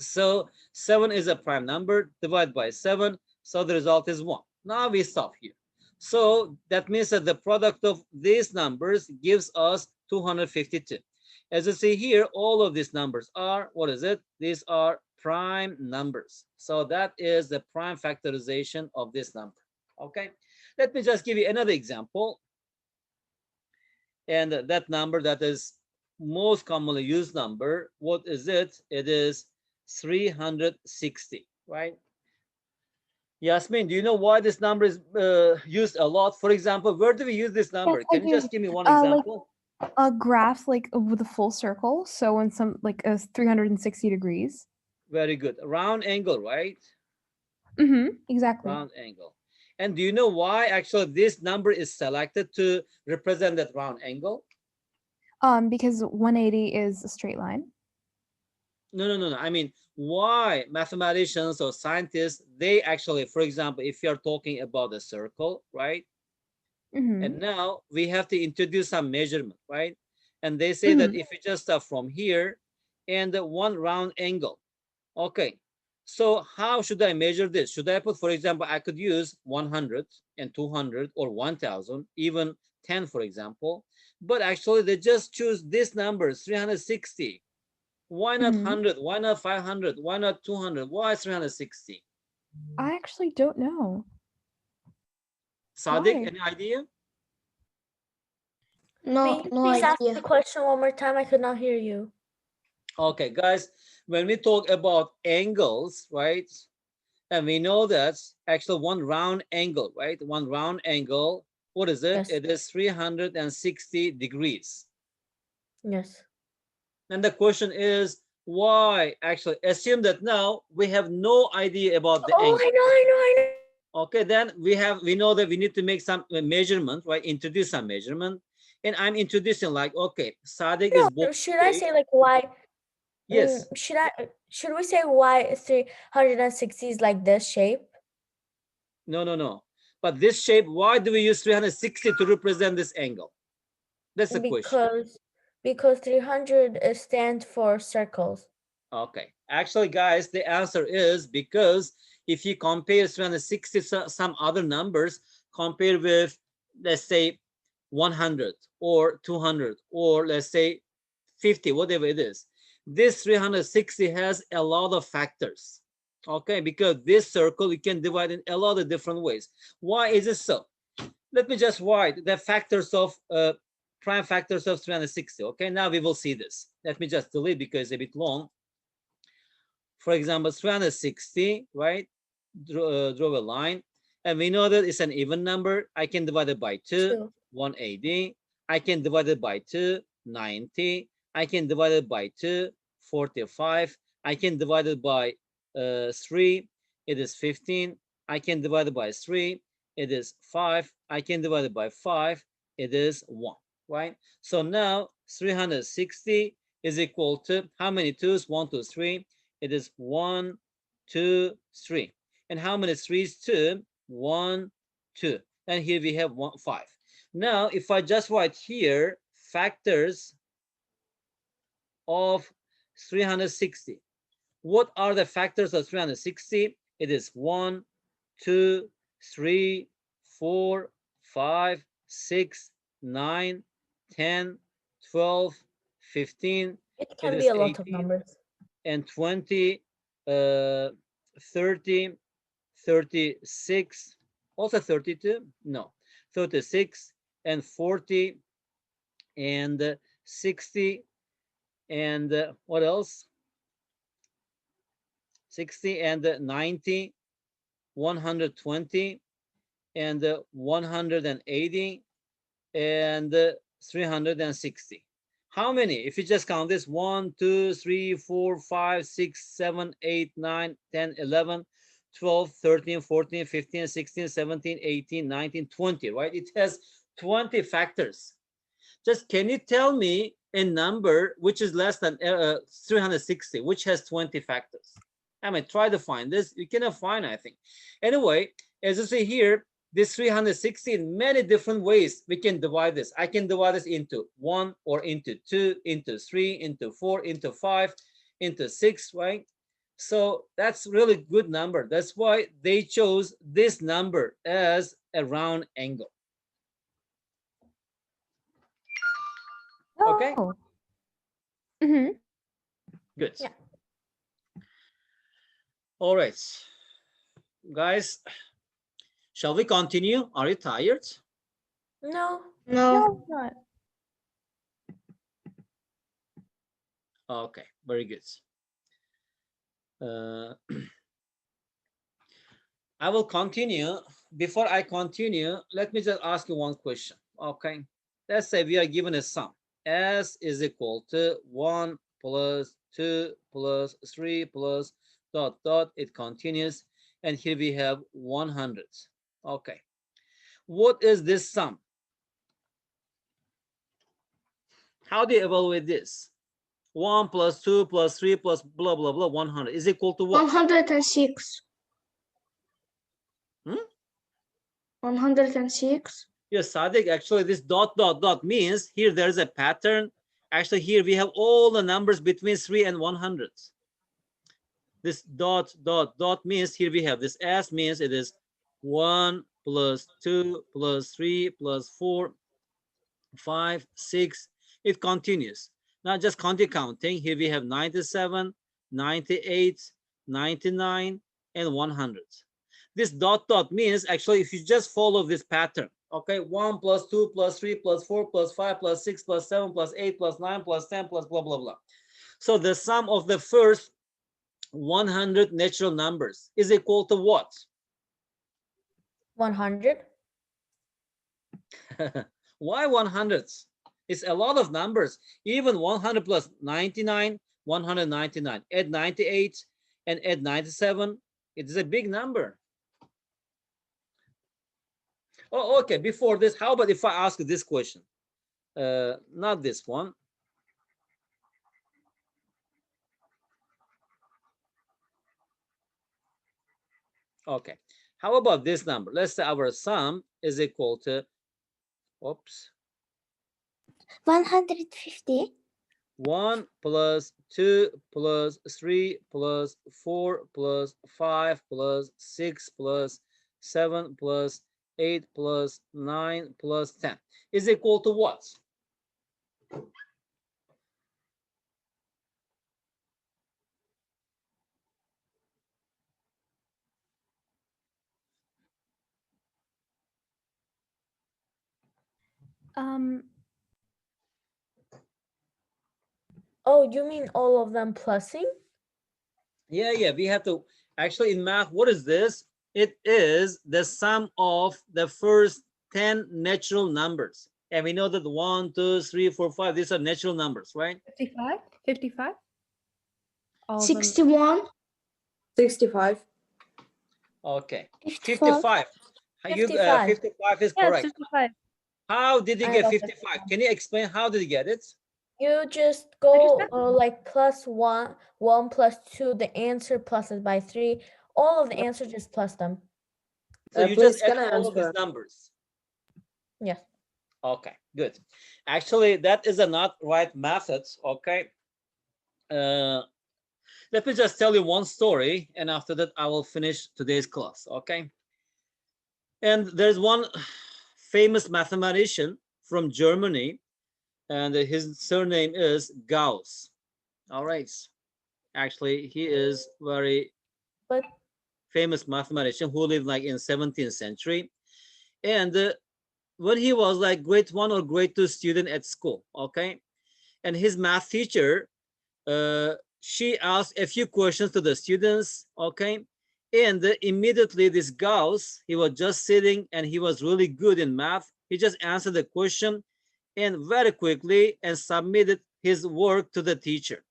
So 7 is a prime number. Divide by 7. So the result is 1. Now we stop here. So that means that the product of these numbers gives us 252. As you see here, all of these numbers are, what is it? These are prime numbers. So that is the prime factorization of this number. Okay. Let me just give you another example. And that number that is most commonly used number, what is it? It is 360, right? Yasmin, do you know why this number is used a lot? For example, where do we use this number? I Can you just do. give me one Like, example? A graph like with a full circle. So when some like a 360 degrees. Very good. Round angle, right? Exactly. Round angle. And do you know why actually this number is selected to represent that round angle? Because 180 is a straight line. No. I mean, why mathematicians or scientists, they actually, for example, if you're talking about a circle, right? And now we have to introduce some measurement, right? And they say that if we just start from here and one round angle, okay. So how should I measure this? Should I put, for example, I could use 100 and 200 or 1000, even 10, for example. But actually they just choose this number, 360. Why not 100? Why not 500? Why not 200? Why 360? I actually don't know. Sadiq, Why? any idea? No, May you no please ask the idea. question one more time? I could not hear you. Okay, guys, when we talk about angles, right? And we know that actually one round angle, right? One round angle, what is it? Yes. It is 360 degrees. Yes. And the question is, why? Actually, assume that now we have no idea about the angle. I know. Okay, then we know that we need to make some measurement, right? Introduce some measurement. And I'm introducing like, okay, Sadiq is both. Should I say like why? Yes. Should we say why 360 is like this shape? No. But this shape, why do we use 360 to represent this angle? That's the question. Because 300 stands for circles. Okay. Actually, guys, the answer is because if you compare 360 some other numbers, compare with, let's say, 100 or 200 or let's say 50, whatever it is. This 360 has a lot of factors, okay? Because this circle you can divide in a lot of different ways. Why is it so? Let me just write the factors of prime factors of 360. Okay, now we will see this. Let me just delete because it's a bit long. For example, 360, right? Draw a line, and we know that it's an even number. I can divide it by 2, 180. I can divide it by 2, 90. I can divide it by 2, 45. I can divide it by 3, it is 15. I can divide it by 3, it is 5. I can divide it by 5, it is 1, right? So now 360 is equal to how many 2's? 1, 2, 3. It is 1, 2, 3. And how many 3's? 2, 1, 2. And here we have 1, 5. Now, if I just write here factors of 360, what are the factors of 360? It is 1, 2, 3, 4, 5, 6, 9, 10, 12, 15. It It can is be a lot of 18 numbers. and 20, 30, 36, also 32, no, 36 and 40 and 60 and what else? 60 and 90, 120 and 180 and 360. How many? If you just count this 1, 2, 3, 4, 5, 6, 7, 8, 9, 10, 11, 12, 13, 14, 15, 16, 17, 18, 19, 20, right? It has 20 factors. Just can you tell me a number which is less than 360, which has 20 factors? I mean, try to find this. You cannot find, I think. Anyway, as you see here, this 360 in many different ways we can divide this. I can divide this into 1 or into 2, into 3, into 4, into 5, into 6, right? So that's really good number. That's why they chose this number as a round angle. Okay, Oh. Mm-hmm. good. Yeah. All right, guys, shall we continue? Are you tired? No. No. Not. Okay, very good. I will continue. Before I continue, let me just ask you one question. Okay, let's say we are given a sum. S is equal to 1 plus 2 plus 3 plus dot dot. It continues, and here we have 100. Okay, what is this sum? How do you evaluate this? 1 plus 2 plus 3 plus blah blah blah 100 is equal to what? 106. Hmm? 106. Yes, Sadiq, actually this dot dot dot means here there's a pattern. Actually here we have all the numbers between 3 and 100. This dot dot dot means here we have this S means it is 1 plus 2 plus 3 plus 4, 5, 6. It continues. Now just continue counting. Here we have 97, 98, 99, and 100. This dot dot means actually if you just follow this pattern, okay, 1 plus 2 plus 3 plus 4 plus 5 plus 6 plus 7 plus 8 plus 9 plus 10 plus blah blah blah. So the sum of the first 100 natural numbers is equal to what? 100. Why 100s? It's a lot of numbers. Even 100 plus 99, 199. Add 98 and add 97. It is a big number. Oh, okay. Before this, how about if I ask you this question? Not this one. Okay. How about this number? Let's say our sum is equal to, oops, 150. 1 plus 2 plus 3 plus 4 plus 5 plus 6 plus 7 plus 8 plus 9 plus 10 is equal to what? Oh, you mean all of them plusing? Yeah, we have to, actually in math, what is this? It is the sum of the first 10 natural numbers. And we know that 1, 2, 3, 4, 5, these are natural numbers, right? 55? 55? All of them. 61. 65. Okay, 55. 55. You, 55. 55 is Yes, correct. 55. How did you I get got 55? Can you explain how did you get it? You just go said- like plus 1, 1 plus 2, the answer pluses by 3. All of the answers just plus them. So you Please, just can add I all of these answer? numbers. Yes. Okay, good. Actually, that is a not right method. Okay. Let me just tell you one story, and after that, I will finish today's class. Okay. And there's one famous mathematician from Germany, and his surname is Gauss. All right. Actually, he is very But famous mathematician who lived like in 17th century. And when he was like grade 1 or grade 2 student at school, okay, and his math teacher, she asked a few questions to the students, okay, and immediately this Gauss, he was just sitting and he was really good in math. He just answered the question and very quickly and submitted his work to the teacher.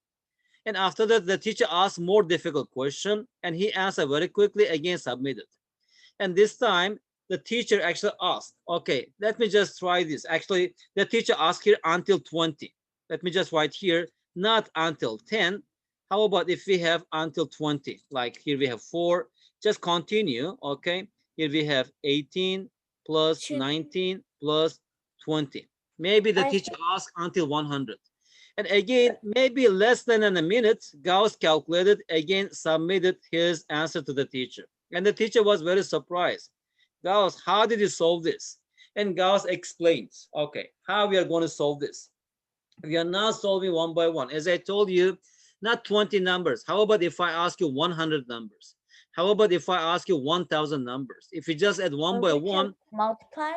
And after that, the teacher asked more difficult question and he answered very quickly, again submitted. And this time the teacher actually asked, okay, let me just try this. Actually, the teacher asked here until 20. Let me just write here, not until 10. How about if we have until 20? Like here we have 4, just continue, okay? Here we have 18 plus Should- 19 plus 20. Maybe the I teacher asked until 100. And again, maybe less than in a minute, Gauss calculated, again submitted his answer to the teacher. And the teacher was very surprised. Gauss, how did you solve this? And Gauss explains, okay, how we are going to solve this. We are now solving one by one. As I told you, not 20 numbers. How about if I ask you 100 numbers? How about if I ask you 1,000 numbers? If you just add one by we can one, multiply.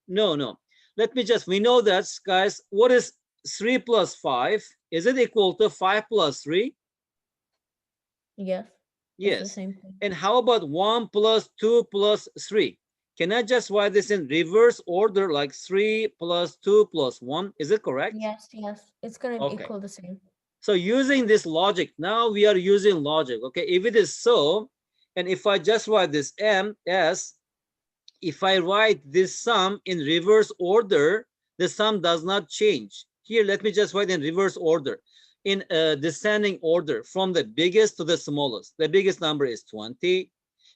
no. Let me just, we know that, guys, what is 3 plus 5? Is it equal to 5 plus 3? Yes. It's the Yes. same thing. And how about 1 plus 2 plus 3? Can I just write this in reverse order, like 3 plus 2 plus 1? Is it correct? Yes. It's gonna Okay. equal the same. So using this logic, now we are using logic, okay? If it is so, and if I just write this M, S, if I write this sum in reverse order, the sum does not change. Here, let me just write in reverse order. In descending order from the biggest to the smallest. The biggest number is 20,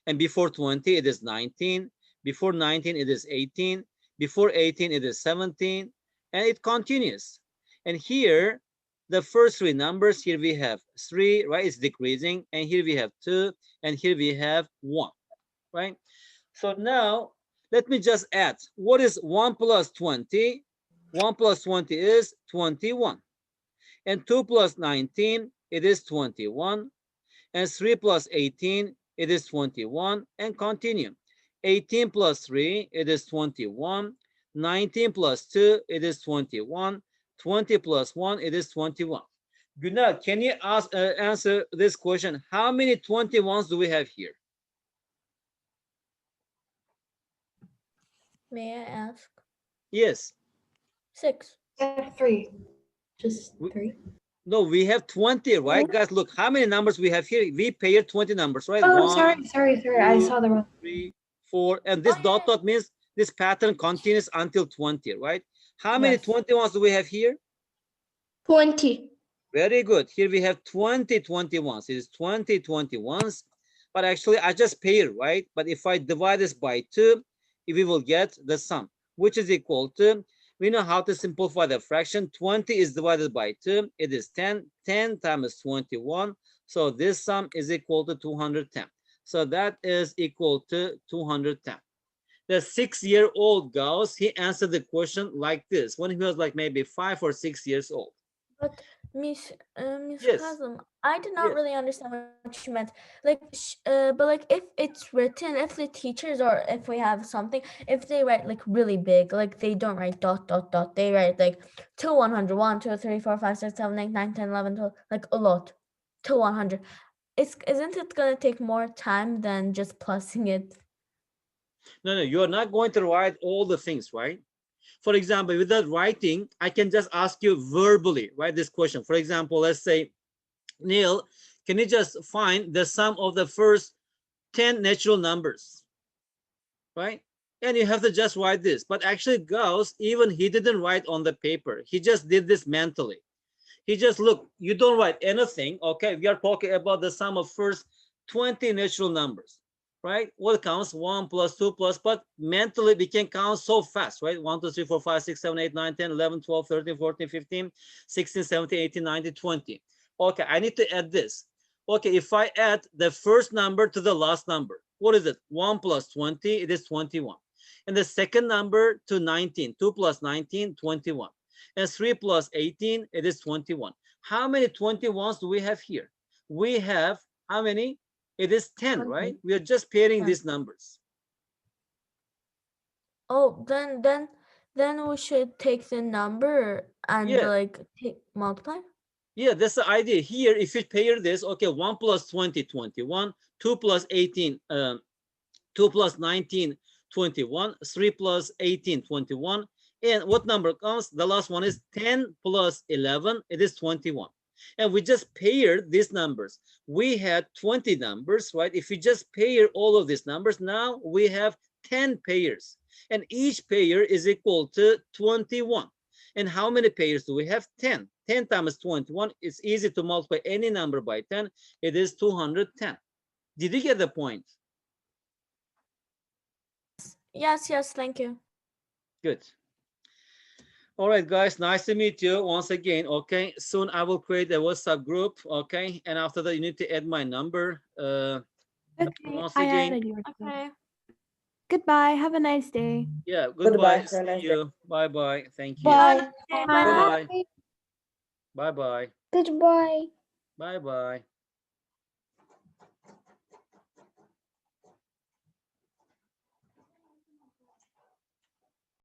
and before 20 it is 19, before 19 it is 18, before 18 it is 17, and it continues. And here the first 3 numbers, here we have 3, right? It's decreasing, and here we have 2, and here we have 1, right? So now let me just add. What is 1 plus 20? 1 plus 20 is 21. And 2 plus 19, it is 21. And 3 plus 18, it is 21. And continue. 18 plus 3, it is 21. 19 plus 2, it is 21. 20 plus 1, it is 21. Gunnar, can you answer this question? How many 21s do we have here? May I ask? Yes. 6. 3. Just We- 3. No, we have 20, right? Guys, look, how many numbers we have here? We paired 20 numbers, right? Oh, 1, sorry. I 2, saw the wrong. 3, 4. And this dot dot means this pattern continues until 20, right? How many Yes. 21s do we have here? 20. Very good. Here we have 20 21s. It is 20 21s. But actually, I just paired, right? But if I divide this by 2, we will get the sum, which is equal to, we know how to simplify the fraction. 20 is divided by 2. It is 10. 10 times 21. So this sum is equal to 210. So that is equal to 210. the 6-year-old Gauss, he answered the question like this when he was like maybe 5 or 6 years old. But Miss Yes. Kazım, I did not Yes. really understand what you meant. Like, but like if it's written, if the teachers or if we have something, if they write like really big, like they don't write dot dot dot, they write like to 100, 1, 2, 3, 4, 5, 6, 7, 8, 9, 10, 11, 12, like a lot to 100. Isn't it gonna take more time than just plussing it? No, you're not going to write all the things, right? For example, without writing, I can just ask you verbally, right, this question. For example, let's say, Neil, can you just find the sum of the first 10 natural numbers, right? And you have to just write this. But actually, Gauss, even he didn't write on the paper. He just did this mentally. He just, look, you don't write anything, okay? We are talking about the sum of first 20 natural numbers, right? What counts? 1 plus 2 plus, but mentally we can count so fast, right? 1, 2, 3, 4, 5, 6, 7, 8, 9, 10, 11, 12, 13, 14, 15, 16, 17, 18, 19, 20. Okay, I need to add this. Okay, if I add the first number to the last number, what is it? 1 plus 20, it is 21. And the second number to 19, 2 plus 19, 21. And 3 plus 18, it is 21. How many 21s do we have here? We have how many? It is 10, right? We are just pairing 10. these numbers. Oh, then we should take the number and Yeah. like multiply. Yeah, that's the idea. Here, if you pair this, okay, 1 plus 20, 21, 2 plus 18, 2 plus 19, 21, 3 plus 18, 21. And what number comes? The last one is 10 plus 11, it is 21. And we just paired these numbers. We had 20 numbers, right? If we just pair all of these numbers, now we have 10 pairs. And each pair is equal to 21. And how many pairs do we have? 10. 10 times 21, it's easy to multiply any number by 10. It is 210. Did you get the point? Yes, thank you. Good. All right, guys, nice to meet you once again. Okay, soon I will create a WhatsApp group. Okay, and after that, you need to add my number. Okay, Once I again, added yours. Okay. Goodbye. Have a nice day. yeah, Goodbye. goodbye. Have a See nice day. you. Bye bye. Thank you. Bye. Bye. Bye bye. Bye bye. Goodbye. Bye bye.